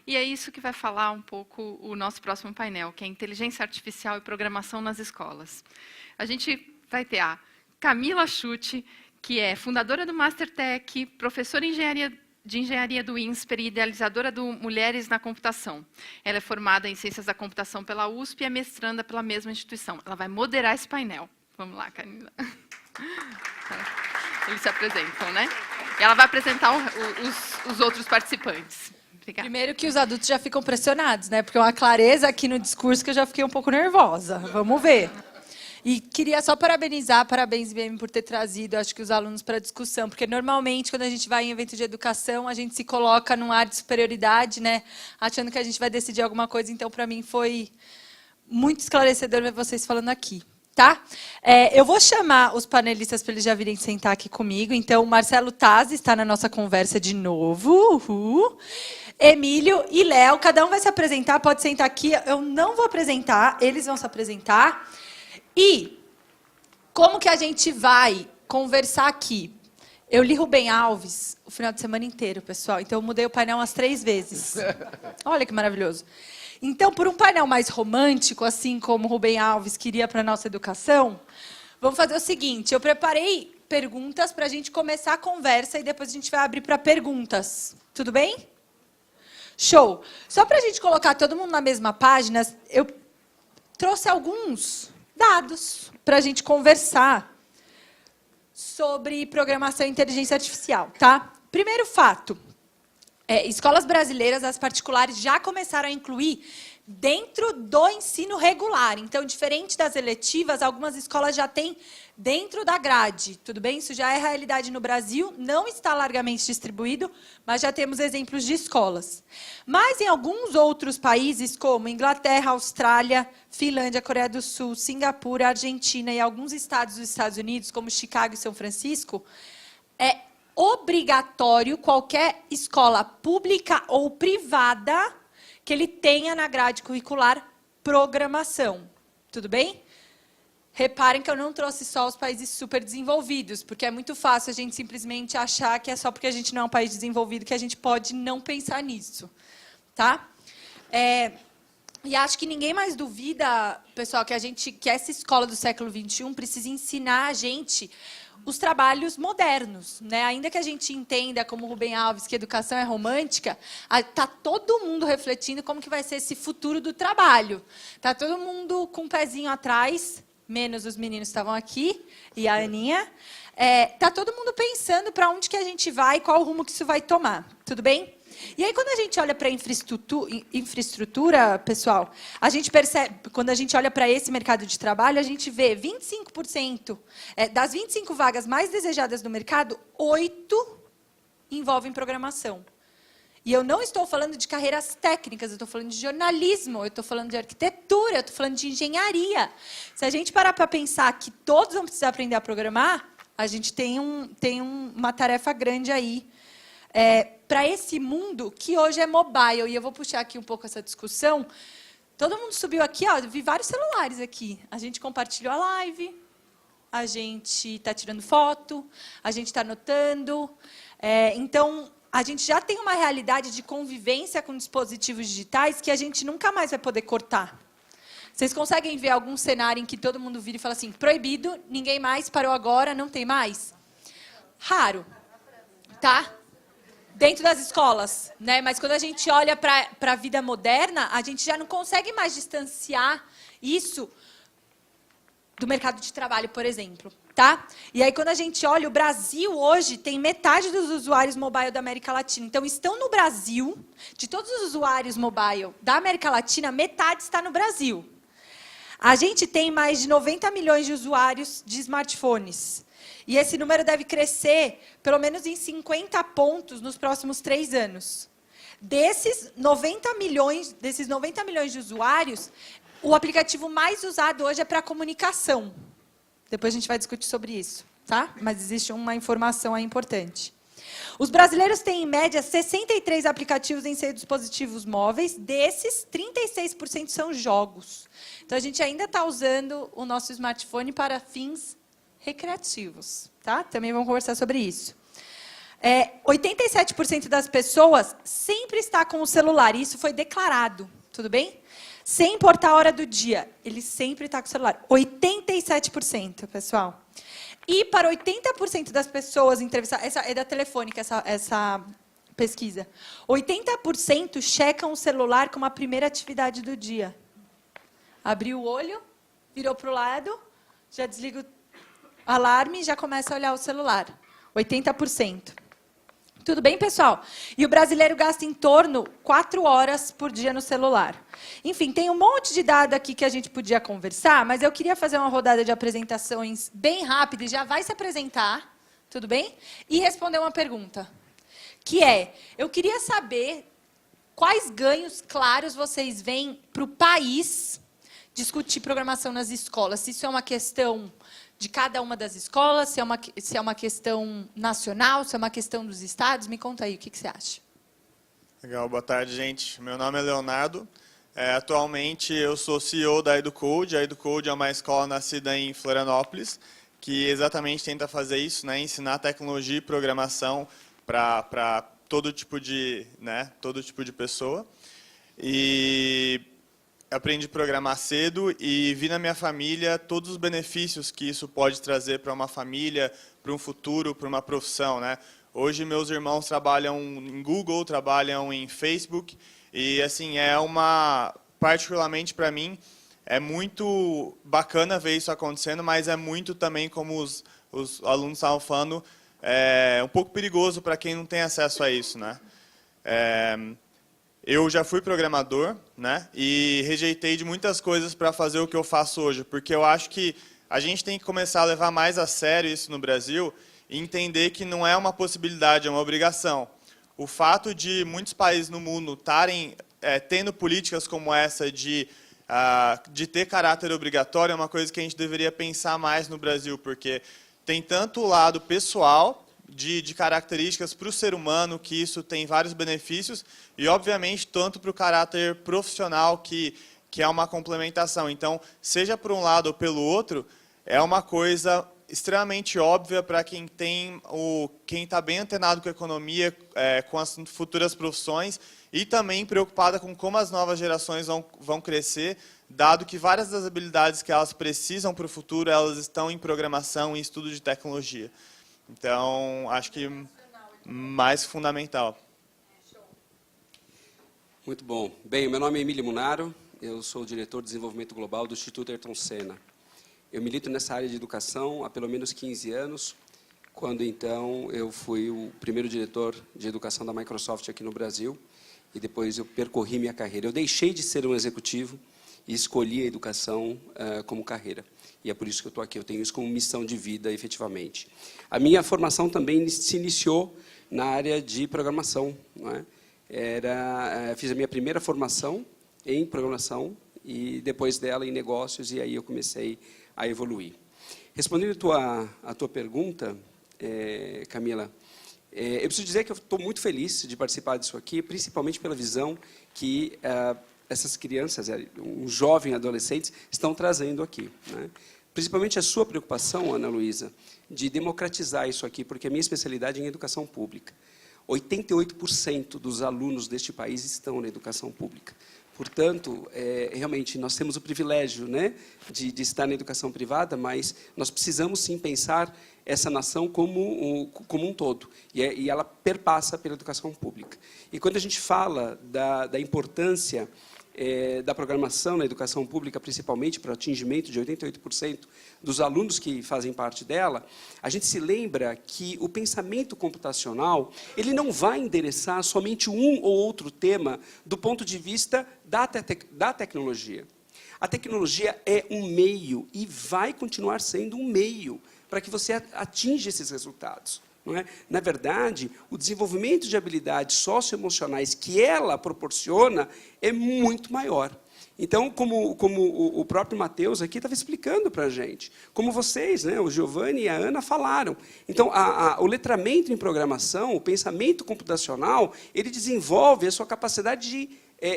E é isso que vai falar um pouco o nosso próximo painel, que é Inteligência Artificial e Programação nas Escolas. A gente vai ter a Camila Schutte, que é fundadora do Mastertech, professora de engenharia do INSPER e idealizadora do Mulheres na Computação. Ela é formada em Ciências da Computação pela USP e é mestranda pela mesma instituição. Ela vai moderar esse painel. Vamos lá, Camila. Eles se apresentam, né? E ela vai apresentar os outros participantes. Obrigada. Primeiro que os adultos já ficam pressionados, né? Porque é uma clareza aqui no discurso que eu já fiquei um pouco nervosa. Vamos ver. E queria só parabenizar, parabéns, IBM, por ter trazido, acho que os alunos para a discussão, porque normalmente, quando a gente vai em evento de educação, a gente se coloca num ar de superioridade, né? Achando que a gente vai decidir alguma coisa. Então, para mim, foi muito esclarecedor ver vocês falando aqui. Tá? Eu vou chamar os panelistas para eles já virem sentar aqui comigo. Então, o Marcelo Tazzi está na nossa conversa de novo. Uhul. Emílio e Léo, cada um vai se apresentar, pode sentar aqui. Eu não vou apresentar, eles vão se apresentar. E como que a gente vai conversar aqui? Eu li Rubem Alves o final de semana inteiro, pessoal. Então, eu mudei o painel umas 3 vezes. Olha que maravilhoso. Então, por um painel mais romântico, assim como Rubem Alves queria para a nossa educação, vamos fazer o seguinte, eu preparei perguntas para a gente começar a conversa e depois a gente vai abrir para perguntas. Tudo bem? Show! Só para a gente colocar todo mundo na mesma página, eu trouxe alguns dados para a gente conversar sobre programação e inteligência artificial. Tá? Primeiro fato. Escolas brasileiras, as particulares, já começaram a incluir dentro do ensino regular. Então, diferente das eletivas, algumas escolas já têm dentro da grade. Tudo bem? Isso já é realidade no Brasil, não está largamente distribuído, mas já temos exemplos de escolas. Mas em alguns outros países, como Inglaterra, Austrália, Finlândia, Coreia do Sul, Singapura, Argentina e alguns estados dos Estados Unidos, como Chicago e São Francisco, é obrigatório qualquer escola pública ou privada que ele tenha na grade curricular programação. Tudo bem? Reparem que eu não trouxe só os países super desenvolvidos, porque é muito fácil a gente simplesmente achar que é só porque a gente não é um país desenvolvido que a gente pode não pensar nisso. Tá? E acho que ninguém mais duvida, pessoal, que essa escola do século XXI precisa ensinar a gente os trabalhos modernos, né? Ainda que a gente entenda, como Rubem Alves, que educação é romântica, está todo mundo refletindo como que vai ser esse futuro do trabalho. Está todo mundo com um pezinho atrás, menos os meninos que estavam aqui, e a Aninha. Está todo mundo pensando para onde que a gente vai, qual o rumo que isso vai tomar. Tudo bem? E aí, quando a gente olha para a infraestrutura, pessoal, a gente percebe, quando a gente olha para esse mercado de trabalho, a gente vê 25%, das 25 vagas mais desejadas no mercado, 8 envolvem programação. E eu não estou falando de carreiras técnicas, eu estou falando de jornalismo, eu estou falando de arquitetura, eu estou falando de engenharia. Se a gente parar para pensar que todos vão precisar aprender a programar, a gente tem uma tarefa grande aí. Para esse mundo que hoje é mobile, e eu vou puxar aqui um pouco essa discussão. Todo mundo subiu aqui, ó, vi vários celulares aqui. A gente compartilhou a live, a gente está tirando foto, a gente está anotando. Então, a gente já tem uma realidade de convivência com dispositivos digitais que a gente nunca mais vai poder cortar. Vocês conseguem ver algum cenário em que todo mundo vira e fala assim, proibido, ninguém mais, parou agora, não tem mais? Raro. Tá? Dentro das escolas, né? Mas quando a gente olha para a vida moderna, a gente já não consegue mais distanciar isso do mercado de trabalho, por exemplo. Tá? E aí, quando a gente olha, o Brasil hoje tem metade dos usuários mobile da América Latina. Então, estão no Brasil, de todos os usuários mobile da América Latina, metade está no Brasil. A gente tem mais de 90 milhões de usuários de smartphones. E esse número deve crescer pelo menos em 50 pontos nos próximos 3 anos. Desses 90 milhões de usuários, o aplicativo mais usado hoje é para comunicação. Depois a gente vai discutir sobre isso, tá? Mas existe uma informação aí importante. Os brasileiros têm, em média, 63 aplicativos em seus dispositivos móveis. Desses, 36% são jogos. Então, a gente ainda está usando o nosso smartphone para fins recreativos. Tá? Também vamos conversar sobre isso. 87% das pessoas sempre está com o celular, e isso foi declarado, tudo bem? Sem importar a hora do dia, ele sempre está com o celular. 87%, pessoal. E para 80% das pessoas entrevistadas, essa é da Telefônica, essa pesquisa, 80% checam o celular como a primeira atividade do dia. Abriu o olho, virou para o lado, já desliga o alarme e já começa a olhar o celular. 80%. Tudo bem, pessoal? E o brasileiro gasta em torno 4 horas por dia no celular. Enfim, tem um monte de dado aqui que a gente podia conversar, mas eu queria fazer uma rodada de apresentações bem rápida, e já vai se apresentar, tudo bem? E responder uma pergunta, que é, eu queria saber quais ganhos claros vocês veem para o país discutir programação nas escolas. Se isso é uma questão de cada uma das escolas, se é uma questão nacional, se é uma questão dos estados. Me conta aí, o que você acha? Legal, boa tarde, gente. Meu nome é Leonardo. Atualmente, eu sou CEO da EduCode. A EduCode é uma escola nascida em Florianópolis, que exatamente tenta fazer isso, né, ensinar tecnologia e programação para todo tipo de pessoa. E aprendi a programar cedo e vi na minha família todos os benefícios que isso pode trazer para uma família, para um futuro, para uma profissão, né? Hoje meus irmãos trabalham em Google, trabalham em Facebook e assim particularmente para mim é muito bacana ver isso acontecendo, mas é muito também, como os alunos estavam falando, um pouco perigoso para quem não tem acesso a isso, né? Eu já fui programador, né, e rejeitei de muitas coisas para fazer o que eu faço hoje, porque eu acho que a gente tem que começar a levar mais a sério isso no Brasil e entender que não é uma possibilidade, é uma obrigação. O fato de muitos países no mundo estarem tendo políticas como essa de ter caráter obrigatório é uma coisa que a gente deveria pensar mais no Brasil, porque tem tanto o lado pessoal de características para o ser humano, que isso tem vários benefícios, e, obviamente, tanto para o caráter profissional, que é uma complementação. Então, seja por um lado ou pelo outro, é uma coisa extremamente óbvia para quem está bem antenado com a economia, com as futuras profissões, e também preocupada com como as novas gerações vão crescer, dado que várias das habilidades que elas precisam para o futuro, elas estão em programação e estudo de tecnologia. Então, acho que mais fundamental. Muito bom. Bem, o meu nome é Emílio Munaro, eu sou o diretor de desenvolvimento global do Instituto Ayrton Senna. Eu milito nessa área de educação há pelo menos 15 anos, quando então eu fui o primeiro diretor de educação da Microsoft aqui no Brasil, e depois eu percorri minha carreira. Eu deixei de ser um executivo e escolhi a educação como carreira. E é por isso que eu estou aqui, eu tenho isso como missão de vida, efetivamente. A minha formação também se iniciou na área de programação, não é? Fiz a minha primeira formação em programação e depois dela em negócios, e aí eu comecei a evoluir. Respondendo a tua pergunta, Camila, eu preciso dizer que eu estou muito feliz de participar disso aqui, principalmente pela visão que essas crianças, um jovem adolescentes, estão trazendo aqui, né? Principalmente a sua preocupação, Ana Luísa, de democratizar isso aqui, porque a minha especialidade é em educação pública. 88% dos alunos deste país estão na educação pública. Portanto, realmente, nós temos o privilégio, né, de estar na educação privada, mas nós precisamos, sim, pensar essa nação como um todo. E ela perpassa pela educação pública. E quando a gente fala da importância da programação na educação pública, principalmente para o atingimento de 88% dos alunos que fazem parte dela, a gente se lembra que o pensamento computacional ele não vai endereçar somente um ou outro tema do ponto de vista da tecnologia. A tecnologia é um meio e vai continuar sendo um meio para que você atinja esses resultados. Não é? Na verdade, o desenvolvimento de habilidades socioemocionais que ela proporciona é muito maior. Então, como o próprio Matheus aqui estava explicando para a gente, como vocês, né, o Giovanni e a Ana falaram. Então, o letramento em programação, o pensamento computacional, ele desenvolve a sua capacidade de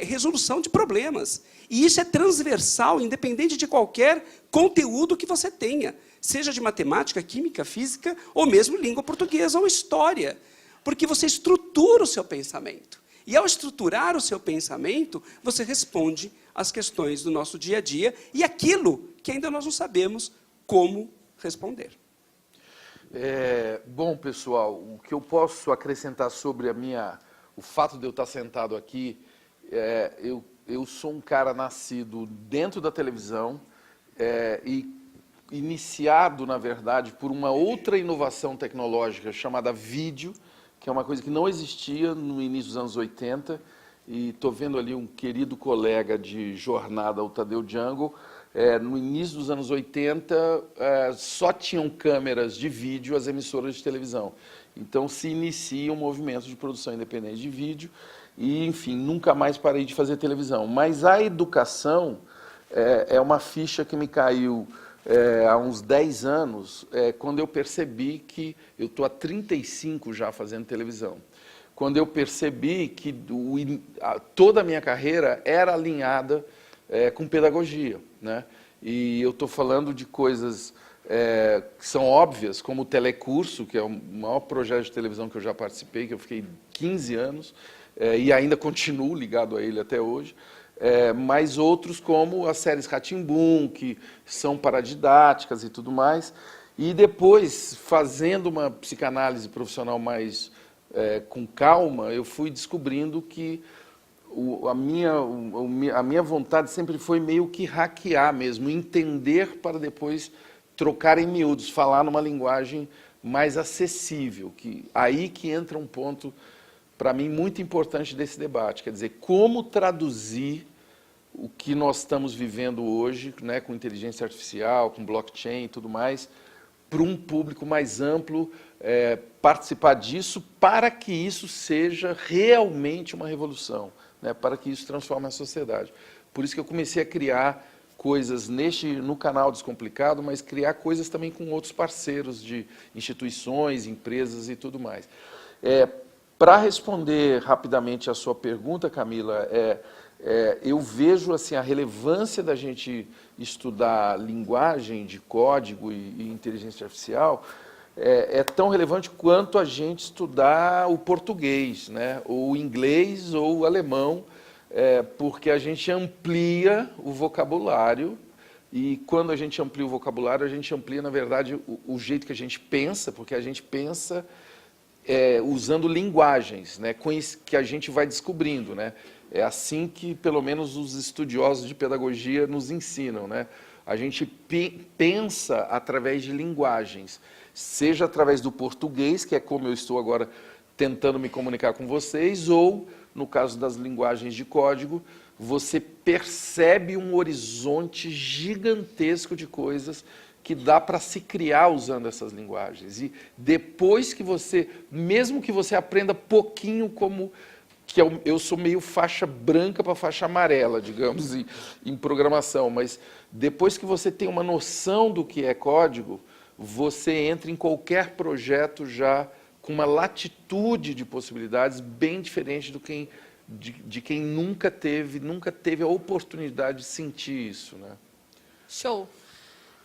resolução de problemas. E isso é transversal, independente de qualquer conteúdo que você tenha, seja de matemática, química, física, ou mesmo língua portuguesa ou história. Porque você estrutura o seu pensamento. E, ao estruturar o seu pensamento, você responde às questões do nosso dia a dia e aquilo que ainda nós não sabemos como responder. Bom, pessoal, o que eu posso acrescentar sobre o fato de eu estar sentado aqui, eu sou um cara nascido dentro da televisão e iniciado, na verdade, por uma outra inovação tecnológica chamada vídeo, que é uma coisa que não existia no início dos anos 80, e estou vendo ali um querido colega de jornada, o Tadeu Jungle. No início dos anos 80, só tinham câmeras de vídeo as emissoras de televisão. Então, se inicia um movimento de produção independente de vídeo e, enfim, nunca mais parei de fazer televisão. Mas a educação é uma ficha que me caiu há uns 10 anos, quando eu percebi que eu estou há 35 já fazendo televisão. Quando eu percebi que toda a minha carreira era alinhada com pedagogia, né? E eu estou falando de coisas que são óbvias, como o Telecurso, que é o maior projeto de televisão que eu já participei, que eu fiquei 15 anos, e ainda continuo ligado a ele até hoje, mas outros como as séries Rá-Tim-Bum, que são paradidáticas e tudo mais, e depois, fazendo uma psicanálise profissional mais com calma, eu fui descobrindo que a minha vontade sempre foi meio que hackear mesmo, entender para depois trocar em miúdos, falar numa linguagem mais acessível. Aí que entra um ponto, para mim, muito importante desse debate, quer dizer, como traduzir o que nós estamos vivendo hoje, né, com inteligência artificial, com blockchain e tudo mais, para um público mais amplo, participar disso, para que isso seja realmente uma revolução, né, para que isso transforme a sociedade. Por isso que eu comecei a criar coisas no canal Descomplicado, mas criar coisas também com outros parceiros de instituições, empresas e tudo mais. Para responder rapidamente a sua pergunta, Camila, eu vejo assim, a relevância da gente estudar linguagem de código e inteligência artificial é tão relevante quanto a gente estudar o português, né, ou o inglês ou o alemão, porque a gente amplia o vocabulário, e quando a gente amplia o vocabulário, a gente amplia, na verdade, o jeito que a gente pensa, porque a gente pensa usando linguagens, né, que a gente vai descobrindo, né? É assim que, pelo menos, os estudiosos de pedagogia nos ensinam, né? A gente pensa através de linguagens, seja através do português, que é como eu estou agora tentando me comunicar com vocês, ou, no caso das linguagens de código, você percebe um horizonte gigantesco de coisas que dá para se criar usando essas linguagens. E depois que mesmo que você aprenda pouquinho que eu sou meio faixa branca para faixa amarela, digamos, em programação, mas depois que você tem uma noção do que é código, você entra em qualquer projeto já com uma latitude de possibilidades bem diferente de quem nunca teve a oportunidade de sentir isso, né? Show.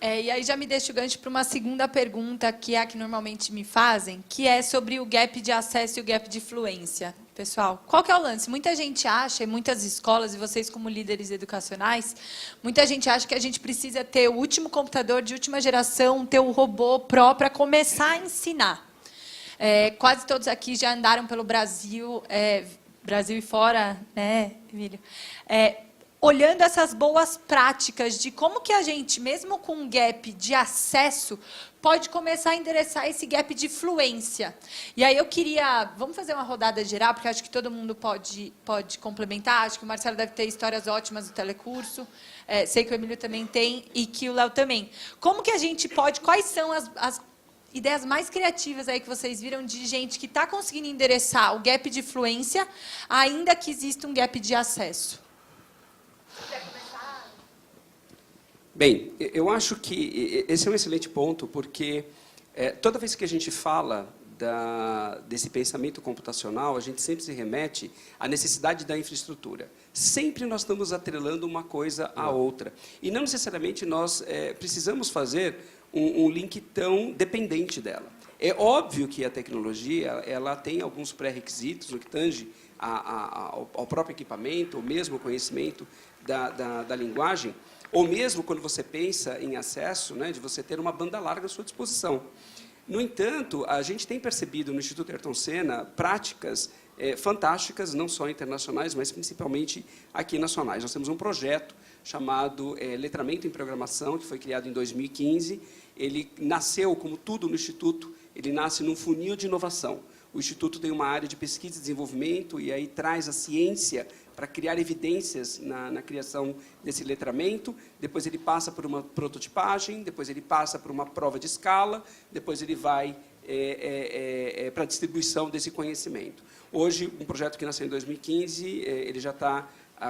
E aí já me deixa o gancho para uma segunda pergunta, que é a que normalmente me fazem, que é sobre o gap de acesso e o gap de fluência. Pessoal, qual que é o lance? Muita gente acha, e muitas escolas, e vocês como líderes educacionais, muita gente acha que a gente precisa ter o último computador de última geração, ter o robô para começar a ensinar. Quase todos aqui já andaram pelo Brasil, Brasil e fora, né, Emílio? Olhando essas boas práticas de como que a gente, mesmo com um gap de acesso, pode começar a endereçar esse gap de fluência. E aí eu queria... Vamos fazer uma rodada geral, porque acho que todo mundo pode complementar. Acho que o Marcelo deve ter histórias ótimas do Telecurso. Sei que o Emílio também tem e que o Léo também. Como que a gente pode... Quais são as ideias mais criativas aí que vocês viram de gente que está conseguindo endereçar o gap de fluência, ainda que exista um gap de acesso? Bem, eu acho que esse é um excelente ponto, porque toda vez que a gente fala desse pensamento computacional, a gente sempre se remete à necessidade da infraestrutura. Sempre nós estamos atrelando uma coisa à outra. E não necessariamente nós precisamos fazer um link tão dependente dela. É óbvio que a tecnologia ela tem alguns pré-requisitos no que tange ao próprio equipamento, ou mesmo o conhecimento da linguagem, ou mesmo quando você pensa em acesso, né, de você ter uma banda larga à sua disposição. No entanto, a gente tem percebido no Instituto Ayrton Senna práticas fantásticas, não só internacionais, mas principalmente aqui nacionais. Nós temos um projeto chamado Letramento em Programação, que foi criado em 2015. Ele nasceu, como tudo no Instituto, ele nasce num funil de inovação. O Instituto tem uma área de pesquisa e desenvolvimento, e aí traz a ciência para criar evidências na criação desse letramento. Depois ele passa por uma prototipagem, depois ele passa por uma prova de escala, depois ele vai para a distribuição desse conhecimento. Hoje, um projeto que nasceu em 2015, ele já está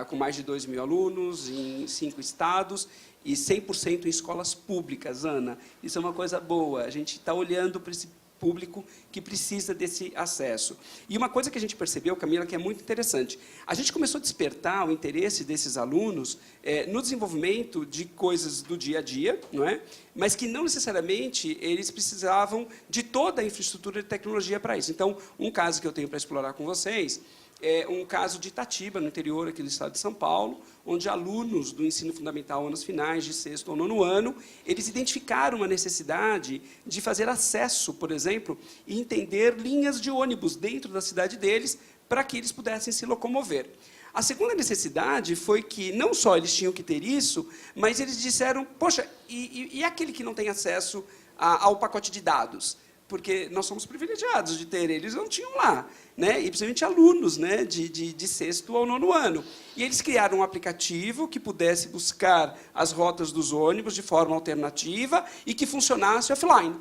com mais de 2.000 alunos em 5 estados e 100% em escolas públicas, Ana. Isso é uma coisa boa. A gente está olhando para esse público que precisa desse acesso. E uma coisa que a gente percebeu, Camila, que é muito interessante. A gente começou a despertar o interesse desses alunos no desenvolvimento de coisas do dia a dia, não é? Mas que não necessariamente eles precisavam de toda a infraestrutura de tecnologia para isso. Então, um caso que eu tenho para explorar com vocês é um caso de Itatiba, no interior aqui do estado de São Paulo, onde alunos do ensino fundamental, anos finais, de 6º ou 9º ano, eles identificaram uma necessidade de fazer acesso, por exemplo, e entender linhas de ônibus dentro da cidade deles, para que eles pudessem se locomover. A segunda necessidade foi que não só eles tinham que ter isso, mas eles disseram, poxa, e aquele que não tem acesso ao pacote de dados? Porque nós somos privilegiados de ter, eles não tinham lá, né? E principalmente alunos, né, de 6º ao 9º ano. E eles criaram um aplicativo que pudesse buscar as rotas dos ônibus de forma alternativa e que funcionasse offline.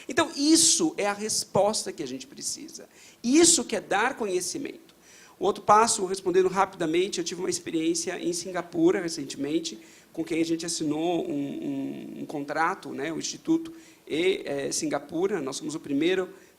Então, isso é a resposta que a gente precisa. Isso que é dar conhecimento. O outro passo, respondendo rapidamente, eu tive uma experiência em Singapura, recentemente, com quem a gente assinou um contrato, né, o Instituto e Singapura. Nós somos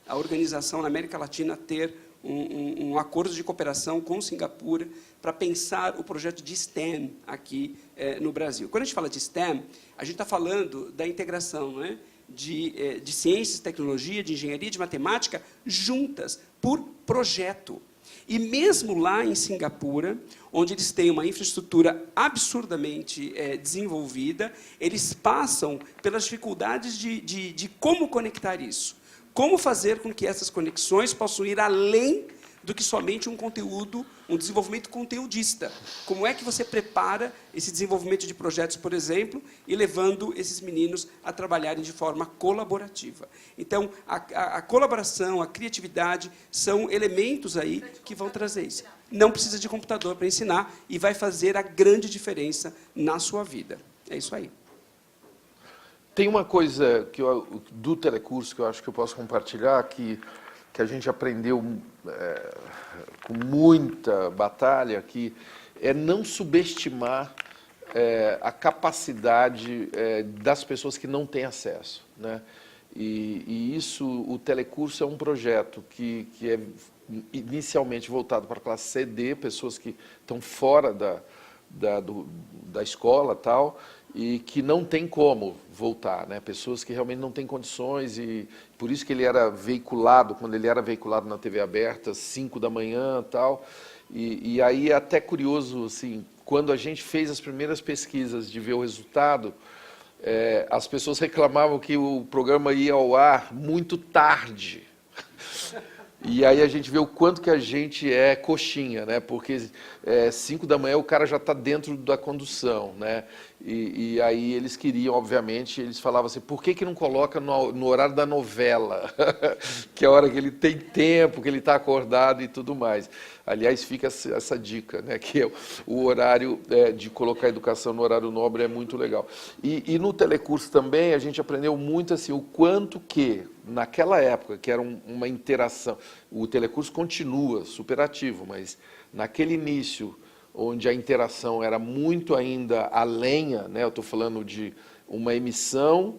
a organização na América Latina a ter um acordo de cooperação com Singapura para pensar o projeto de STEM aqui no Brasil. Quando a gente fala de STEM, a gente está falando da integração, né, de ciências, tecnologia, de engenharia, de matemática, juntas, por projeto. E mesmo lá em Singapura, onde eles têm uma infraestrutura absurdamente desenvolvida, eles passam pelas dificuldades de como conectar isso. Como fazer com que essas conexões possam ir além do que somente um conteúdo, um desenvolvimento conteudista. Como é que você prepara esse desenvolvimento de projetos, por exemplo, e levando esses meninos a trabalharem de forma colaborativa. Então, a colaboração, a criatividade são elementos aí que vão trazer isso. Não precisa de computador para ensinar e vai fazer a grande diferença na sua vida. É isso aí. Tem uma coisa do telecurso que eu acho que eu posso compartilhar, que a gente aprendeu com muita batalha, que é não subestimar a capacidade das pessoas que não têm acesso, né? E isso, o telecurso é um projeto que é inicialmente voltado para a classe C, D, pessoas que estão fora da escola, tal, e que não tem como voltar, né? Pessoas que realmente não têm condições, e por isso que ele era veiculado, quando ele era veiculado na TV aberta, 5 da manhã, tal. E aí é até curioso, assim, quando a gente fez as primeiras pesquisas de ver o resultado, as pessoas reclamavam que o programa ia ao ar muito tarde. E aí a gente vê o quanto que a gente é coxinha, né? Porque 5 da manhã o cara já está dentro da condução, né? E aí eles queriam, obviamente, eles falavam assim, por que não coloca no horário da novela? Que é a hora que ele tem tempo, que ele está acordado e tudo mais. Aliás, fica essa dica, né? Que o horário de colocar a educação no horário nobre é muito legal. E no telecurso também a gente aprendeu muito assim, o quanto que, naquela época, que era uma interação, o telecurso continua super ativo, mas naquele início, onde a interação era muito ainda a lenha, né? Eu estou falando de uma emissão,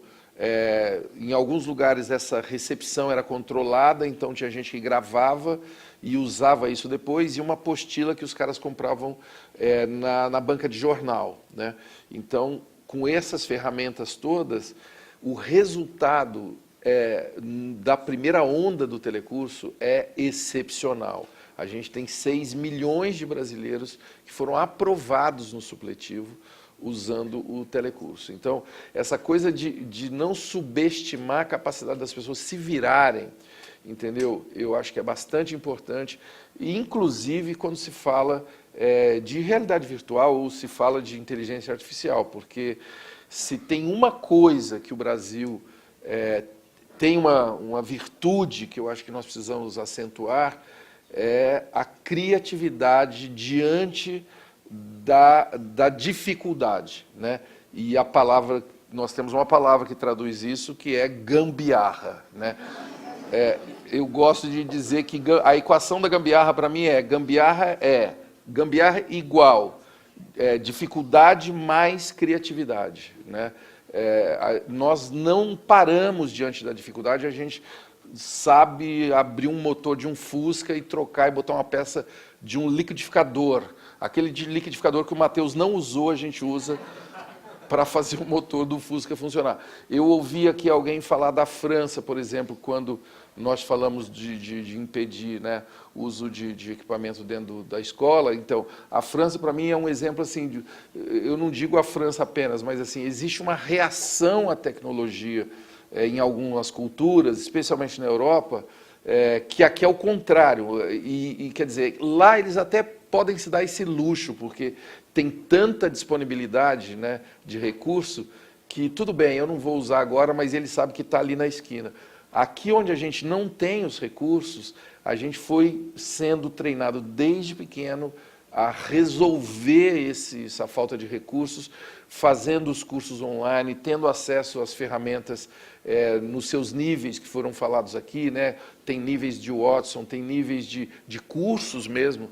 em alguns lugares essa recepção era controlada, então tinha gente que gravava e usava isso depois, e uma apostila que os caras compravam na banca de jornal, né? Então, com essas ferramentas todas, o resultado da primeira onda do telecurso é excepcional. A gente tem 6 milhões de brasileiros que foram aprovados no supletivo usando o telecurso. Então, essa coisa de não subestimar a capacidade das pessoas se virarem, entendeu? Eu acho que é bastante importante, e, inclusive quando se fala de realidade virtual ou se fala de inteligência artificial, porque se tem uma coisa que o Brasil tem uma virtude que eu acho que nós precisamos acentuar, é a criatividade diante da dificuldade, né? E a palavra, nós temos uma palavra que traduz isso, que é gambiarra, né? Eu gosto de dizer que a equação da gambiarra para mim gambiarra igual dificuldade mais criatividade, né? Nós não paramos diante da dificuldade, a gente sabe abrir um motor de um Fusca e trocar e botar uma peça de um liquidificador. Aquele de liquidificador que o Matheus não usou, a gente usa para fazer o motor do Fusca funcionar. Eu ouvi aqui alguém falar da França, por exemplo, quando nós falamos de impedir, né, o uso de equipamento dentro da escola. Então, a França, para mim, é um exemplo, assim, eu não digo a França apenas, mas assim, existe uma reação à tecnologia em algumas culturas, especialmente na Europa, que aqui é o contrário. E quer dizer, lá eles até podem se dar esse luxo, porque tem tanta disponibilidade, né, de recurso, que tudo bem, eu não vou usar agora, mas ele sabe que está ali na esquina. Aqui onde a gente não tem os recursos, a gente foi sendo treinado desde pequeno a resolver essa falta de recursos, fazendo os cursos online, tendo acesso às ferramentas nos seus níveis que foram falados aqui, né? Tem níveis de Watson, tem níveis de cursos mesmo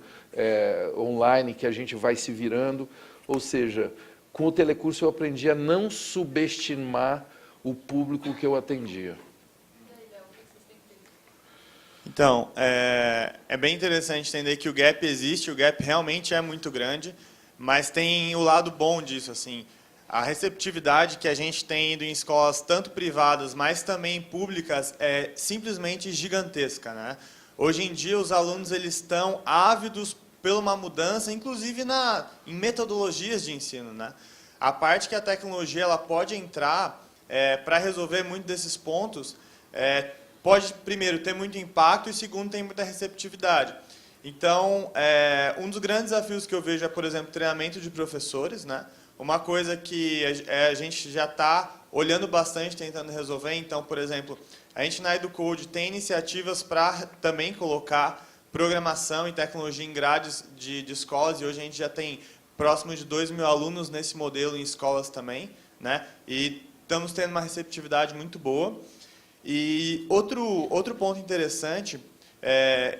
online que a gente vai se virando. Ou seja, com o telecurso eu aprendi a não subestimar o público que eu atendia. Então, é bem interessante entender que o gap existe, o gap realmente é muito grande, mas tem o lado bom disso, assim, a receptividade que a gente tem indo em escolas tanto privadas, mas também públicas, é simplesmente gigantesca, né? Hoje em dia, os alunos eles estão ávidos por uma mudança, inclusive em metodologias de ensino, né? A parte que a tecnologia ela pode entrar para resolver muitos desses pontos, pode, primeiro, ter muito impacto e, segundo, tem muita receptividade. Então, um dos grandes desafios que eu vejo é, por exemplo, treinamento de professores, né? Uma coisa que a gente já está olhando bastante, tentando resolver. Então, por exemplo, a gente na EduCode tem iniciativas para também colocar programação e tecnologia em grades de escolas, e hoje a gente já tem próximo de 2.000 alunos nesse modelo em escolas também, né? E estamos tendo uma receptividade muito boa. E outro ponto interessante,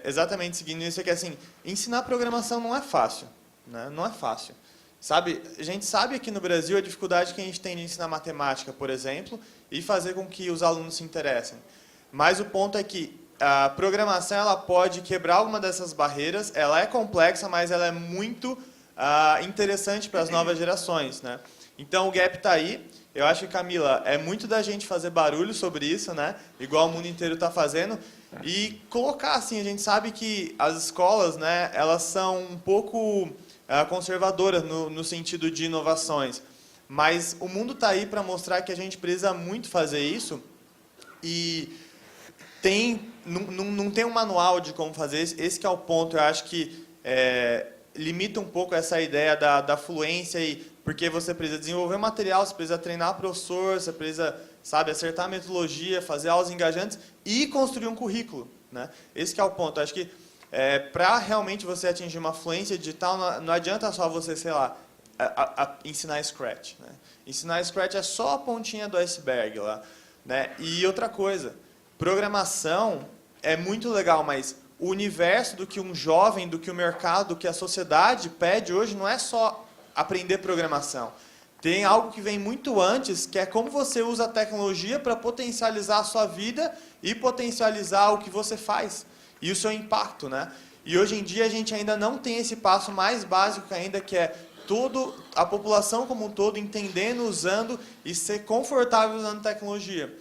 exatamente seguindo isso, é que assim, ensinar programação não é fácil, né? Não é fácil. Sabe, a gente sabe aqui no Brasil a dificuldade que a gente tem de ensinar matemática, por exemplo, e fazer com que os alunos se interessem. Mas o ponto é que a programação ela pode quebrar alguma dessas barreiras, ela é complexa, mas ela é muito interessante para as novas gerações, né? Então o gap está aí. Eu acho que, Camila, é muito da gente fazer barulho sobre isso, né? Igual o mundo inteiro está fazendo, e colocar assim, a gente sabe que as escolas, né, elas são um pouco conservadoras no sentido de inovações, mas o mundo está aí para mostrar que a gente precisa muito fazer isso, e não tem um manual de como fazer isso. Esse que é o ponto. Eu acho que limita um pouco essa ideia da fluência, porque você precisa desenvolver material, você precisa treinar professor, você precisa, sabe, acertar a metodologia, fazer aulas engajantes e construir um currículo, né? Esse que é o ponto. Eu acho que para realmente você atingir uma fluência digital, não adianta só você, sei lá, ensinar Scratch, né? Ensinar Scratch é só a pontinha do iceberg lá, né? E outra coisa, programação é muito legal, mas o universo do que um jovem, do que o mercado, do que a sociedade pede hoje não é só aprender programação. Tem algo que vem muito antes, que é como você usa a tecnologia para potencializar a sua vida e potencializar o que você faz e o seu impacto, né? E hoje em dia a gente ainda não tem esse passo mais básico ainda, que é a população como um todo entendendo, usando e ser confortável usando tecnologia.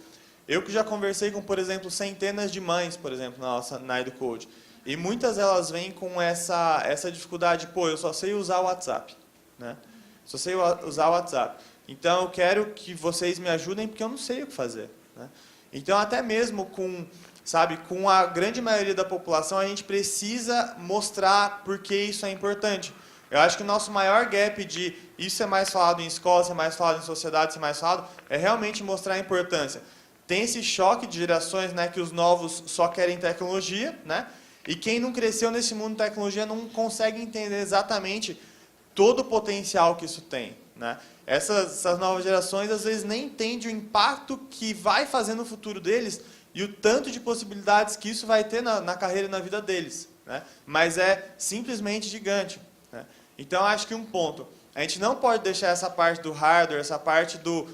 Eu que já conversei com, por exemplo, centenas de mães, por exemplo, na EduCode, e muitas elas vêm com essa dificuldade, pô, eu só sei usar o WhatsApp, né? Só sei usar o WhatsApp. Então, eu quero que vocês me ajudem, porque eu não sei o que fazer, né? Então, até mesmo com a grande maioria da população, a gente precisa mostrar por que isso é importante. Eu acho que o nosso maior gap de isso é mais falado em escola, isso é mais falado em sociedade, isso é mais falado, é realmente mostrar a importância. Tem esse choque de gerações, né, que os novos só querem tecnologia, né? E quem não cresceu nesse mundo de tecnologia não consegue entender exatamente todo o potencial que isso tem, né? Essas novas gerações, às vezes, nem entendem o impacto que vai fazer no futuro deles e o tanto de possibilidades que isso vai ter na carreira e na vida deles, né? Mas é simplesmente gigante, né? Então, acho que um ponto, a gente não pode deixar essa parte do hardware, essa parte do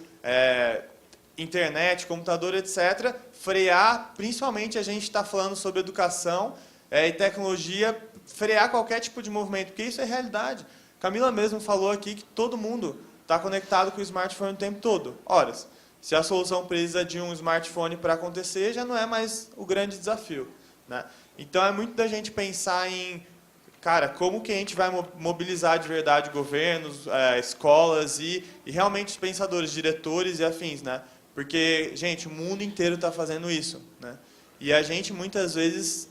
internet, computador, etc., frear, principalmente a gente está falando sobre educação e tecnologia, frear qualquer tipo de movimento, porque isso é realidade. Camila mesmo falou aqui que todo mundo está conectado com o smartphone o tempo todo. Ora, se a solução precisa de um smartphone para acontecer, já não é mais o grande desafio, né? Então, é muito da gente pensar em, cara, como que a gente vai mobilizar de verdade governos, escolas e realmente os pensadores, diretores e afins, né? Porque, gente, o mundo inteiro está fazendo isso, né? E a gente, muitas vezes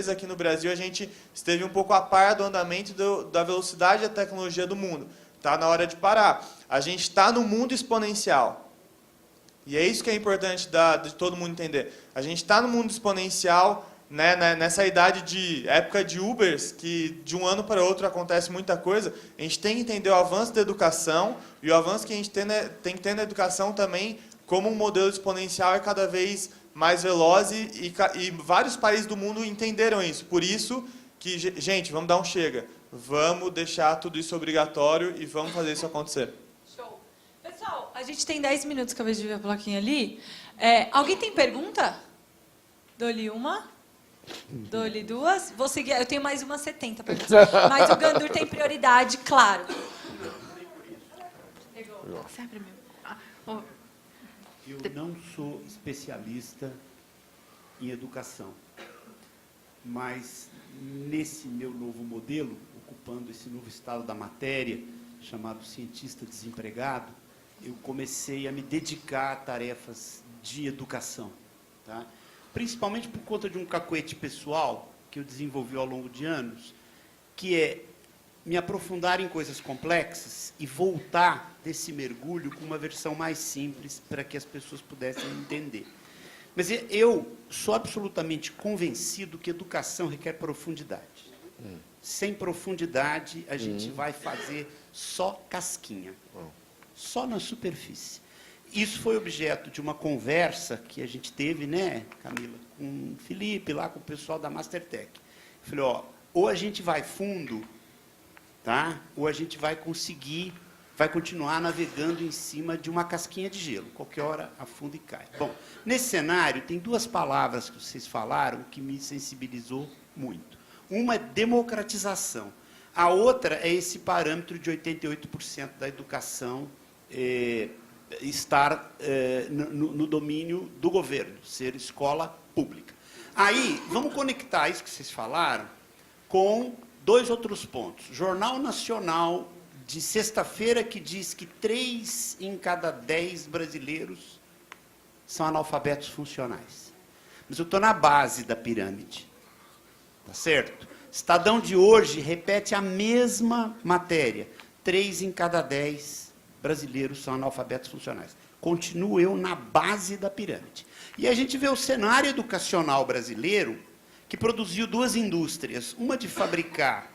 aqui no Brasil, a gente esteve um pouco a par do andamento da velocidade da tecnologia do mundo. Está na hora de parar. A gente está no mundo exponencial. E é isso que é importante de todo mundo entender. A gente está no mundo exponencial, né, nessa época de Ubers, que de um ano para outro acontece muita coisa. A gente tem que entender o avanço da educação e o avanço que a gente tem que ter na educação também como um modelo exponencial é cada vez mais veloz e vários países do mundo entenderam isso. Por isso que, gente, vamos dar um chega. Vamos deixar tudo isso obrigatório e vamos fazer isso acontecer. Show. Pessoal, a gente tem 10 minutos que eu vejo a plaquinha ali. Alguém tem pergunta? Dou-lhe uma. Dou-lhe duas. Vou seguir. Eu tenho mais umas 70 perguntas. Mas o Gandur tem prioridade, claro. Você abre meu. Eu não sou especialista em educação, mas nesse meu novo modelo, ocupando esse novo estado da matéria, chamado cientista desempregado, eu comecei a me dedicar a tarefas de educação, tá? Principalmente por conta de um cacuete pessoal que eu desenvolvi ao longo de anos, que é me aprofundar em coisas complexas e voltar desse mergulho com uma versão mais simples para que as pessoas pudessem entender. Mas eu sou absolutamente convencido que educação requer profundidade. Sem profundidade, a gente vai fazer só casquinha, só na superfície. Isso foi objeto de uma conversa que a gente teve, né, Camila, com o Felipe, lá com o pessoal da Mastertech. Eu falei, ou a gente vai fundo, tá? Ou a gente vai continuar navegando em cima de uma casquinha de gelo. Qualquer hora afunda e cai. Bom, nesse cenário, tem duas palavras que vocês falaram que me sensibilizou muito. Uma é democratização. A outra é esse parâmetro de 88% da educação estar no domínio do governo, ser escola pública. Aí, vamos conectar isso que vocês falaram com dois outros pontos. Jornal Nacional de sexta-feira que diz que 3 em cada 10 brasileiros são analfabetos funcionais. Mas eu estou na base da pirâmide. Tá certo? Estadão de hoje repete a mesma matéria. 3 em cada 10 brasileiros são analfabetos funcionais. Continuo eu na base da pirâmide. E a gente vê o cenário educacional brasileiro que produziu duas indústrias. Uma de fabricar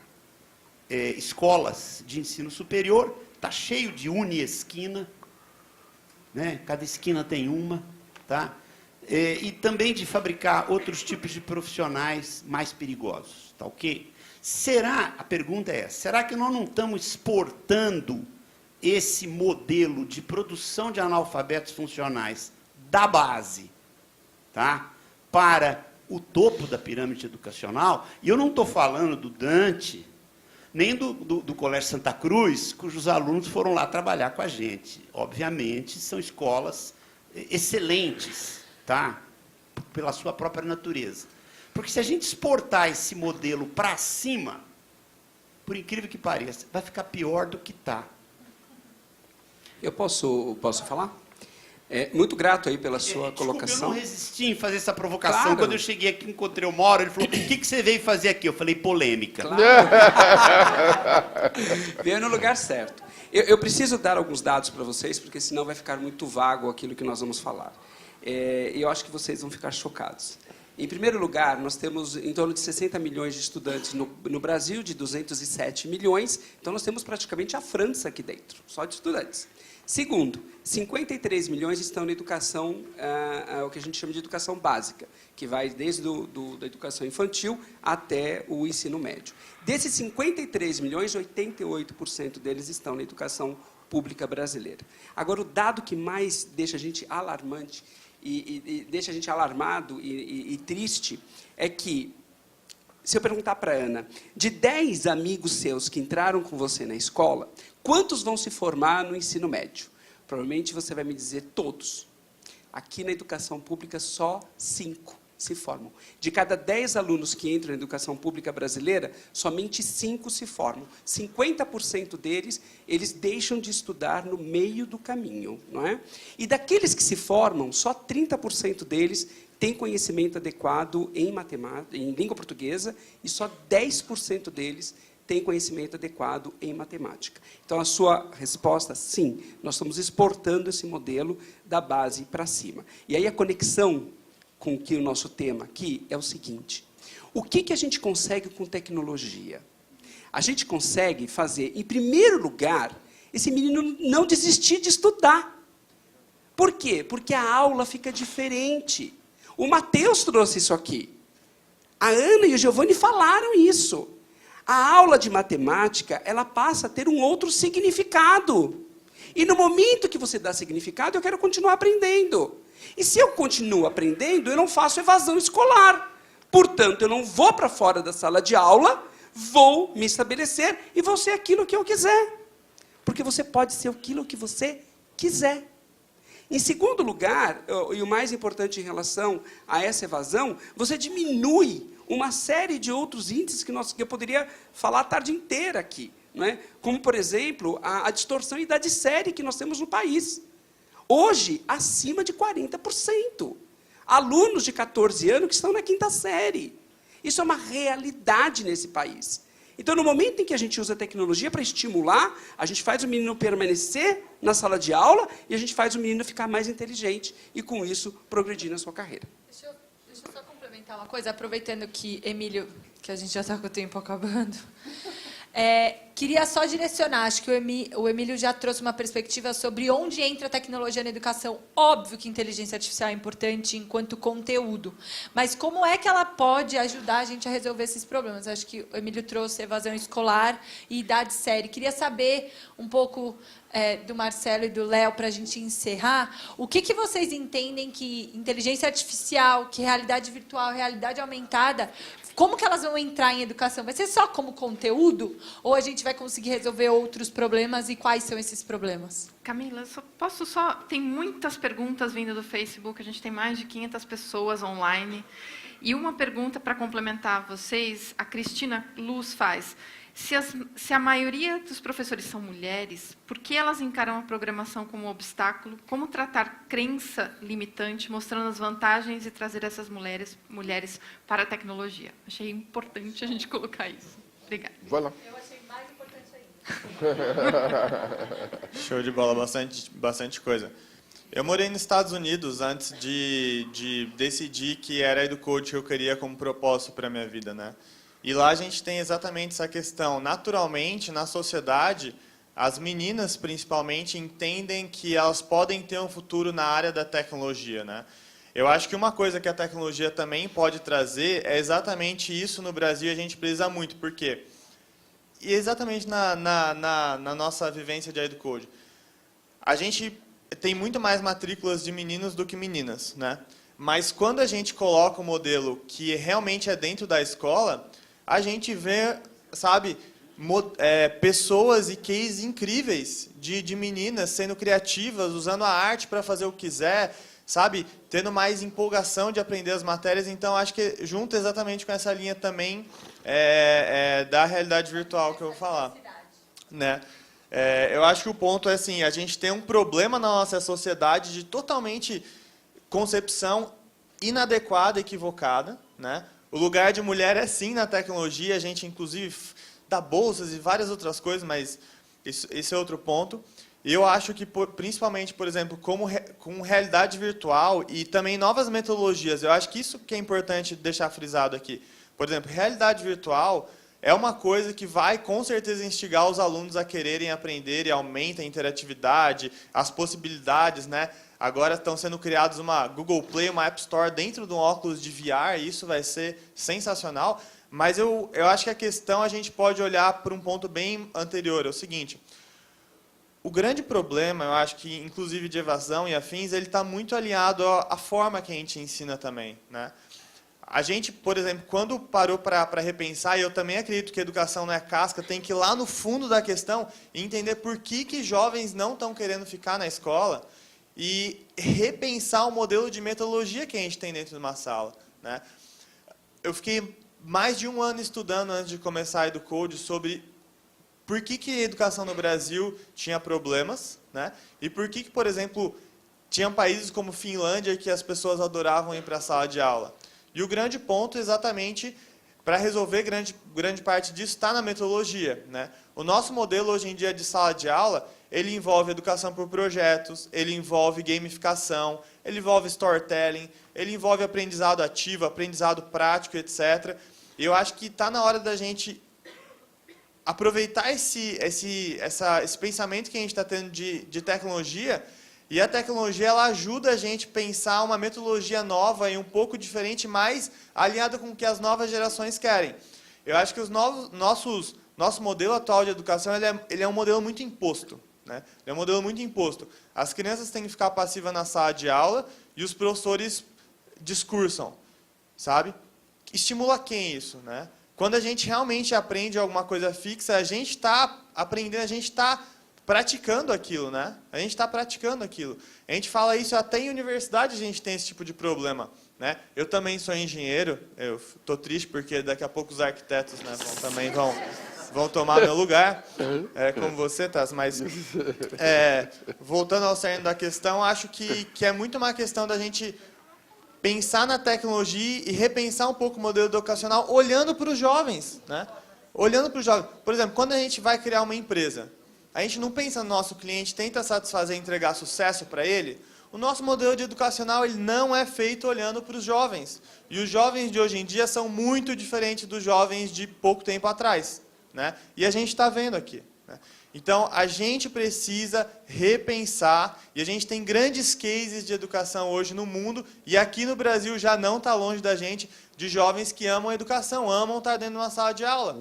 escolas de ensino superior, está cheio de uni-esquina, né? Cada esquina tem uma, tá? E também de fabricar outros tipos de profissionais mais perigosos, tá ok? A pergunta é essa, será que nós não estamos exportando esse modelo de produção de analfabetos funcionais da base, tá? Para o topo da pirâmide educacional? E eu não estou falando do Dante, nem do Colégio Santa Cruz, cujos alunos foram lá trabalhar com a gente. Obviamente, são escolas excelentes, tá? Pela sua própria natureza. Porque se a gente exportar esse modelo para cima, por incrível que pareça, vai ficar pior do que está. Eu posso falar? Muito grato aí pela sua Desculpa, colocação. eu não resisti em fazer essa provocação. Claro. Quando eu cheguei aqui, encontrei o Mauro, ele falou, o que você veio fazer aqui? Eu falei, polêmica. Claro. Veio no lugar certo. Eu preciso dar alguns dados para vocês, porque senão vai ficar muito vago aquilo que nós vamos falar. Eu acho que vocês vão ficar chocados. Em primeiro lugar, nós temos em torno de 60 milhões de estudantes no Brasil, de 207 milhões. Então, nós temos praticamente a França aqui dentro, só de estudantes. Segundo, 53 milhões estão na educação, o que a gente chama de educação básica, que vai desde da educação infantil até o ensino médio. Desses 53 milhões, 88% deles estão na educação pública brasileira. Agora, o dado que mais deixa a gente alarmante e deixa a gente alarmado e triste é que, se eu perguntar para a Ana, de 10 amigos seus que entraram com você na escola, quantos vão se formar no ensino médio? Provavelmente você vai me dizer todos. Aqui na educação pública, só 5 se formam. De cada 10 alunos que entram na educação pública brasileira, somente 5 se formam. 50% deles, eles deixam de estudar no meio do caminho, não é? E daqueles que se formam, só 30% deles têm conhecimento adequado em matemática, em língua portuguesa, e só 10% deles têm conhecimento adequado em matemática. Então, a sua resposta, sim, nós estamos exportando esse modelo da base para cima. E aí a conexão com que o nosso tema aqui é o seguinte: o que a gente consegue com tecnologia? A gente consegue fazer, em primeiro lugar, esse menino não desistir de estudar. Por quê? Porque a aula fica diferente. O Matheus trouxe isso aqui. A Ana e o Giovanni falaram isso. A aula de matemática, ela passa a ter um outro significado. E no momento que você dá significado, eu quero continuar aprendendo. E se eu continuo aprendendo, eu não faço evasão escolar. Portanto, eu não vou para fora da sala de aula, vou me estabelecer e vou ser aquilo que eu quiser. Porque você pode ser aquilo que você quiser. Em segundo lugar, e o mais importante em relação a essa evasão, você diminui uma série de outros índices que eu poderia falar a tarde inteira aqui, não é? Como, por exemplo, a distorção em idade série que nós temos no país. Hoje, acima de 40%. Alunos de 14 anos que estão na 5ª série. Isso é uma realidade nesse país. Então, no momento em que a gente usa a tecnologia para estimular, a gente faz o menino permanecer na sala de aula e a gente faz o menino ficar mais inteligente e, com isso, progredir na sua carreira. Deixa eu só complementar uma coisa, aproveitando que, Emílio, que a gente já está com o tempo acabando. Queria só direcionar, acho que o Emílio já trouxe uma perspectiva sobre onde entra a tecnologia na educação. Óbvio que inteligência artificial é importante enquanto conteúdo, mas como é que ela pode ajudar a gente a resolver esses problemas? Acho que o Emílio trouxe evasão escolar e idade série. Queria saber um pouco do Marcelo e do Léo, para a gente encerrar, o que vocês entendem que inteligência artificial, que realidade virtual, realidade aumentada, como que elas vão entrar em educação? Vai ser só como conteúdo? Ou a gente vai conseguir resolver outros problemas? E quais são esses problemas? Camila, tem muitas perguntas vindo do Facebook, a gente tem mais de 500 pessoas online. E uma pergunta para complementar vocês, a Cristina Luz faz. Se a maioria dos professores são mulheres, por que elas encaram a programação como um obstáculo? Como tratar crença limitante, mostrando as vantagens e trazer essas mulheres para a tecnologia? Achei importante a gente colocar isso. Obrigada. Vai lá. Eu achei mais importante ainda. Show de bola, bastante coisa. Eu morei nos Estados Unidos antes de decidir que era a EduCoach que eu queria como propósito para a minha vida, né? E lá a gente tem exatamente essa questão. Naturalmente, na sociedade, as meninas, principalmente, entendem que elas podem ter um futuro na área da tecnologia, né? Eu acho que uma coisa que a tecnologia também pode trazer é exatamente isso no Brasil, a gente precisa muito. Por quê? E exatamente na nossa vivência de EduCode. A gente tem muito mais matrículas de meninos do que meninas, né? Mas quando a gente coloca o modelo que realmente é dentro da escola, a gente vê, sabe, pessoas e cases incríveis de meninas sendo criativas, usando a arte para fazer o que quiser, sabe? Tendo mais empolgação de aprender as matérias. Então, acho que junto exatamente com essa linha também da realidade virtual que eu vou falar. Né? Eu acho que o ponto é assim, a gente tem um problema na nossa sociedade de totalmente concepção inadequada, equivocada. Né? O lugar de mulher é sim na tecnologia, a gente inclusive dá bolsas e várias outras coisas, mas esse é outro ponto. E eu acho que, principalmente, por exemplo, com realidade virtual e também novas metodologias, eu acho que isso que é importante deixar frisado aqui. Por exemplo, realidade virtual é uma coisa que vai, com certeza, instigar os alunos a quererem aprender e aumenta a interatividade, as possibilidades, né? Agora estão sendo criados uma Google Play, uma App Store dentro de um óculos de VR, e isso vai ser sensacional. Mas eu acho que a questão a gente pode olhar para um ponto bem anterior, é o seguinte. O grande problema, eu acho que, inclusive de evasão e afins, ele está muito alinhado à forma que a gente ensina também. Né? A gente, por exemplo, quando parou para repensar, e eu também acredito que a educação não é casca, tem que ir lá no fundo da questão e entender por que jovens não estão querendo ficar na escola e repensar o modelo de metodologia que a gente tem dentro de uma sala. Né? Eu fiquei mais de um ano estudando antes de começar a EduCode sobre por que a educação no Brasil tinha problemas, né? E por que, por exemplo, tinha países como Finlândia que as pessoas adoravam ir para a sala de aula. E o grande ponto, exatamente, para resolver grande parte disso, está na metodologia. Né? O nosso modelo, hoje em dia, de sala de aula, ele envolve educação por projetos, ele envolve gamificação, ele envolve storytelling, ele envolve aprendizado ativo, aprendizado prático, etc. E eu acho que está na hora da gente aproveitar esse pensamento que a gente está tendo de tecnologia, e a tecnologia ela ajuda a gente a pensar uma metodologia nova e um pouco diferente, mais alinhada com o que as novas gerações querem. Eu acho que nosso modelo atual de educação ele é um modelo muito imposto. Né? Ele é um modelo muito imposto. As crianças têm que ficar passivas na sala de aula e os professores discursam. Sabe? Estimula quem isso? Né? Quando a gente realmente aprende alguma coisa fixa, a gente está aprendendo, a gente está praticando aquilo, né? A gente está praticando aquilo. A gente fala isso até em universidade, a gente tem esse tipo de problema, né? Eu também sou engenheiro, eu estou triste porque daqui a pouco os arquitetos, né, vão tomar meu lugar, como você, Tass, mas voltando ao cerne da questão, acho que é muito uma questão da gente pensar na tecnologia e repensar um pouco o modelo educacional olhando para os jovens, né? Olhando para os jovens. Por exemplo, quando a gente vai criar uma empresa, a gente não pensa no nosso cliente, tenta satisfazer e entregar sucesso para ele. O nosso modelo de educacional ele não é feito olhando para os jovens. E os jovens de hoje em dia são muito diferentes dos jovens de pouco tempo atrás. Né? E a gente está vendo aqui. Né? Então, a gente precisa repensar, e a gente tem grandes cases de educação hoje no mundo, e aqui no Brasil já não está longe da gente, de jovens que amam a educação, amam estar dentro de uma sala de aula.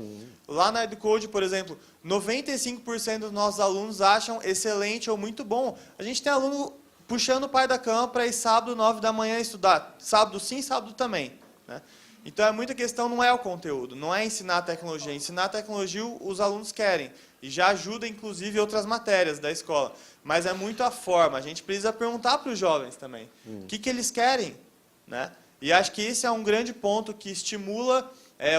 Lá na EduCode, por exemplo, 95% dos nossos alunos acham excelente ou muito bom. A gente tem aluno puxando o pai da cama para ir sábado, 9 da manhã, estudar. Sábado sim, sábado também. Né? Então, muita questão não é o conteúdo, não é ensinar a tecnologia. Ensinar a tecnologia os alunos querem. E já ajuda, inclusive, outras matérias da escola. Mas é muito a forma. A gente precisa perguntar para os jovens também. O que eles querem? Né? E acho que esse é um grande ponto que estimula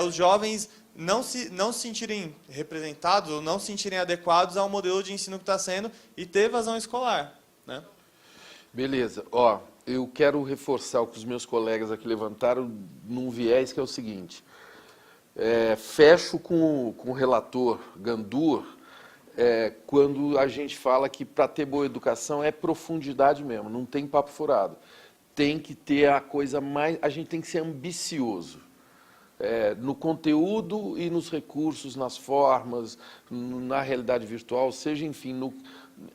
os jovens não se sentirem representados ou não se sentirem adequados ao modelo de ensino que está sendo e ter evasão escolar. Né? Beleza. Ó, eu quero reforçar o que os meus colegas aqui levantaram num viés que é o seguinte. Fecho com o relator Gandur quando a gente fala que para ter boa educação é profundidade mesmo, não tem papo furado. Tem que ter a coisa mais... A gente tem que ser ambicioso. No conteúdo e nos recursos, nas formas, na realidade virtual, seja, enfim,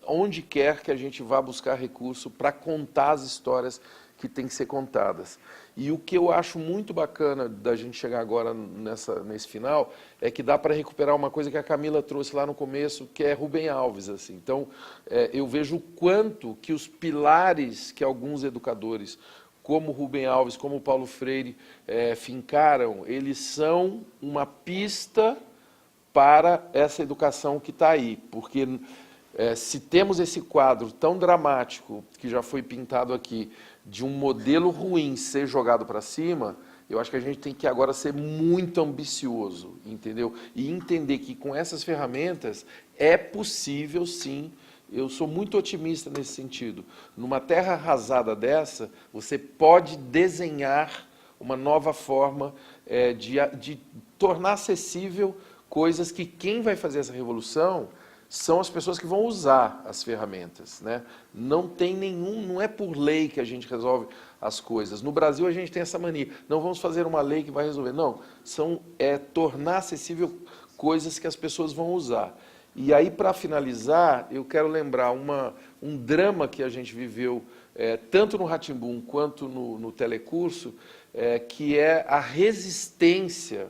onde quer que a gente vá buscar recurso para contar as histórias que têm que ser contadas. E o que eu acho muito bacana da gente chegar agora nesse final é que dá para recuperar uma coisa que a Camila trouxe lá no começo, que é Rubem Alves. Assim. Então, eu vejo o quanto que os pilares que alguns educadores, como Rubem Alves, como Paulo Freire, fincaram, eles são uma pista para essa educação que está aí, porque se temos esse quadro tão dramático, que já foi pintado aqui, de um modelo ruim ser jogado para cima, eu acho que a gente tem que agora ser muito ambicioso, entendeu? E entender que com essas ferramentas é possível, sim. Eu sou muito otimista nesse sentido. Numa terra arrasada dessa, você pode desenhar uma nova forma de tornar acessível coisas que quem vai fazer essa revolução são as pessoas que vão usar as ferramentas, né? Não tem nenhum, não é por lei que a gente resolve as coisas. No Brasil a gente tem essa mania, não vamos fazer uma lei que vai resolver. Não, tornar acessível coisas que as pessoas vão usar. E aí, para finalizar, eu quero lembrar um drama que a gente viveu, tanto no Rá-Tim-Bum quanto no telecurso, que é a resistência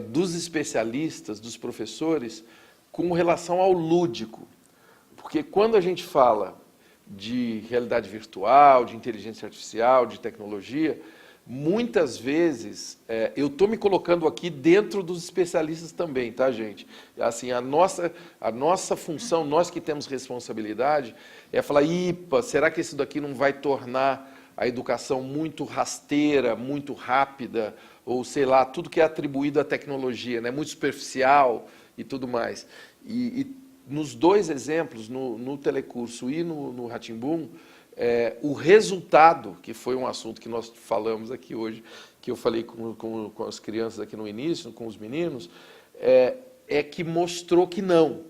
dos especialistas, dos professores, com relação ao lúdico. Porque quando a gente fala de realidade virtual, de inteligência artificial, de tecnologia, muitas vezes, eu estou me colocando aqui dentro dos especialistas também, tá, gente? Assim, a nossa função, nós que temos responsabilidade, é falar, ipa, será que isso daqui não vai tornar a educação muito rasteira, muito rápida, ou sei lá, tudo que é atribuído à tecnologia, né, muito superficial e tudo mais. E nos dois exemplos, no telecurso e no Rá-Tim-Bum, o resultado, que foi um assunto que nós falamos aqui hoje, que eu falei com as crianças aqui no início, com os meninos, é que mostrou que não.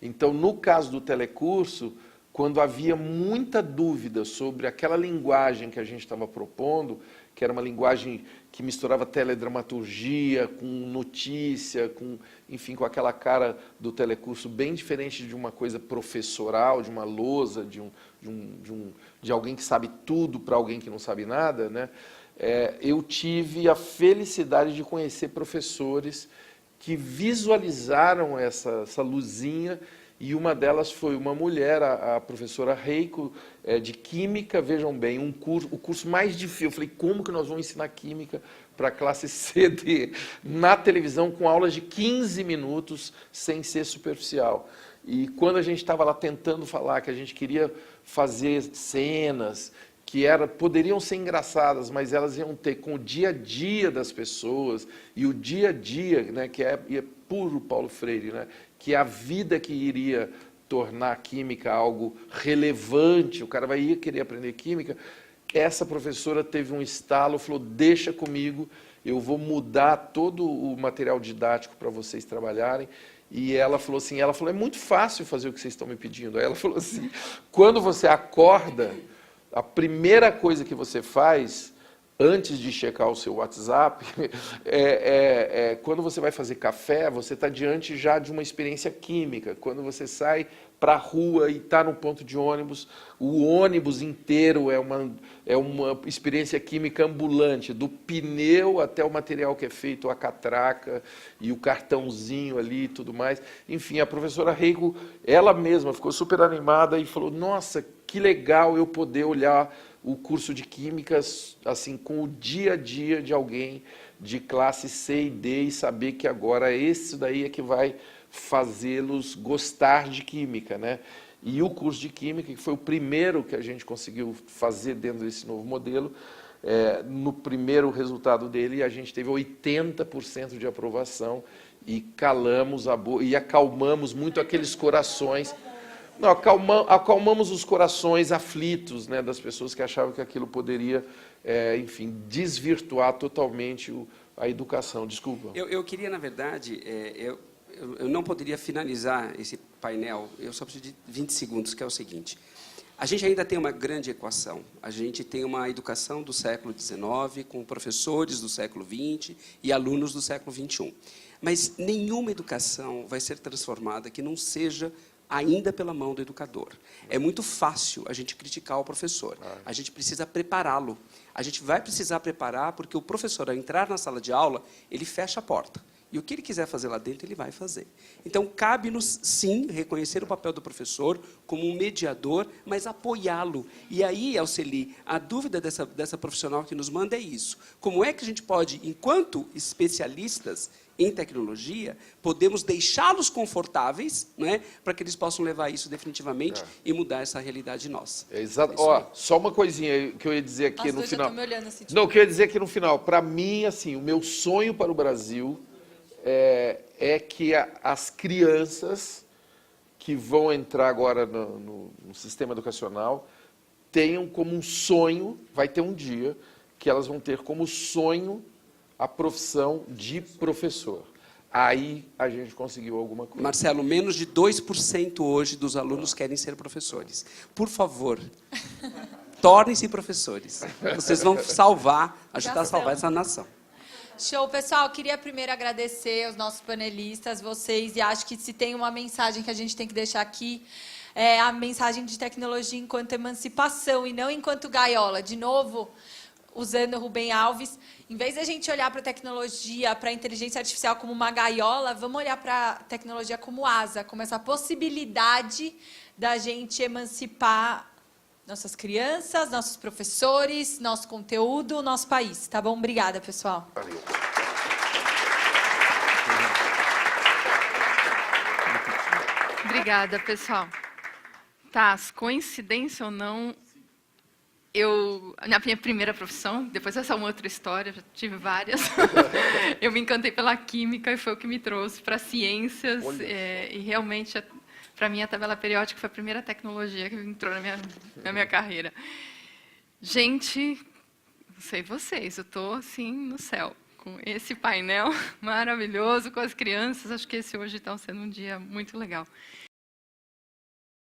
Então, no caso do telecurso, quando havia muita dúvida sobre aquela linguagem que a gente estava propondo, que era uma linguagem que misturava teledramaturgia com notícia, enfim, com aquela cara do telecurso bem diferente de uma coisa professoral, de uma lousa, de alguém que sabe tudo para alguém que não sabe nada, né? Eu tive a felicidade de conhecer professores que visualizaram essa luzinha, e uma delas foi uma mulher, a professora Reiko, de Química, vejam bem, o curso mais difícil. Eu falei, como que nós vamos ensinar Química para a classe CD na televisão, com aulas de 15 minutos, sem ser superficial? E quando a gente estava lá tentando falar que a gente queria fazer cenas que poderiam ser engraçadas, mas elas iam ter com o dia a dia das pessoas, e o dia a dia, né, que é puro Paulo Freire, né, que é a vida que iria tornar a química algo relevante, o cara ia querer aprender química. Essa professora teve um estalo, falou, deixa comigo, eu vou mudar todo o material didático para vocês trabalharem. E ela falou assim, é muito fácil fazer o que vocês estão me pedindo. Aí ela falou assim, quando você acorda, a primeira coisa que você faz, antes de checar o seu WhatsApp, quando você vai fazer café, você está diante já de uma experiência química. Quando você sai para a rua e está no ponto de ônibus, o ônibus inteiro é uma experiência química ambulante, do pneu até o material que é feito, a catraca e o cartãozinho ali e tudo mais. Enfim, a professora Reiko, ela mesma ficou super animada e falou, nossa, que legal eu poder olhar o curso de Químicas assim, com o dia a dia de alguém de classe C e D e saber que agora esse daí é que vai fazê-los gostar de Química, né? E o curso de Química, que foi o primeiro que a gente conseguiu fazer dentro desse novo modelo, no primeiro resultado dele a gente teve 80% de aprovação e calamos a boca e acalmamos muito aqueles corações. Não, acalmamos os corações aflitos, né, das pessoas que achavam que aquilo poderia, enfim, desvirtuar totalmente a educação. Desculpa. Eu queria, na verdade, eu não poderia finalizar esse painel, eu só preciso de 20 segundos, que é o seguinte. A gente ainda tem uma grande equação. A gente tem uma educação do século XIX, com professores do século XX e alunos do século XXI. Mas nenhuma educação vai ser transformada que não seja ainda pela mão do educador. É muito fácil a gente criticar o professor. A gente precisa prepará-lo. A gente vai precisar preparar porque o professor, ao entrar na sala de aula, ele fecha a porta. E o que ele quiser fazer lá dentro, ele vai fazer. Então, cabe-nos, sim, reconhecer o papel do professor como um mediador, mas apoiá-lo. E aí, Alceli, a dúvida dessa profissional que nos manda é isso. Como é que a gente pode, enquanto especialistas em tecnologia, podemos deixá-los confortáveis, né, para que eles possam levar isso definitivamente e mudar essa realidade nossa. É exato. isso Ó, aí. só uma coisinha que eu ia dizer aqui As no duas já final. estão me olhando assim, tipo, Não, o que eu ia dizer aqui no final, para mim, assim, o meu sonho para o Brasil é que as crianças que vão entrar agora no sistema educacional tenham como um sonho, vai ter um dia, que elas vão ter como sonho a profissão de professor. Aí a gente conseguiu alguma coisa. Marcelo, menos de 2% hoje dos alunos querem ser professores. Por favor, tornem-se professores. Vocês vão ajudar a salvar essa nação. Show, pessoal. Queria primeiro agradecer aos nossos panelistas, vocês, e acho que se tem uma mensagem que a gente tem que deixar aqui, é a mensagem de tecnologia enquanto emancipação e não enquanto gaiola. De novo, usando o Rubem Alves, em vez de a gente olhar para a tecnologia, para a inteligência artificial como uma gaiola, vamos olhar para a tecnologia como asa, como essa possibilidade da gente emancipar nossas crianças, nossos professores, nosso conteúdo, nosso país. Tá bom? Obrigada, pessoal. Valeu. Obrigada, pessoal. Tá, coincidência ou não, na minha primeira profissão, depois essa é uma outra história, já tive várias, eu me encantei pela química e foi o que me trouxe para ciências, e realmente, para mim, a tabela periódica foi a primeira tecnologia que entrou na minha carreira. Gente, não sei vocês, eu estou assim no céu, com esse painel maravilhoso, com as crianças, acho que esse hoje está sendo um dia muito legal.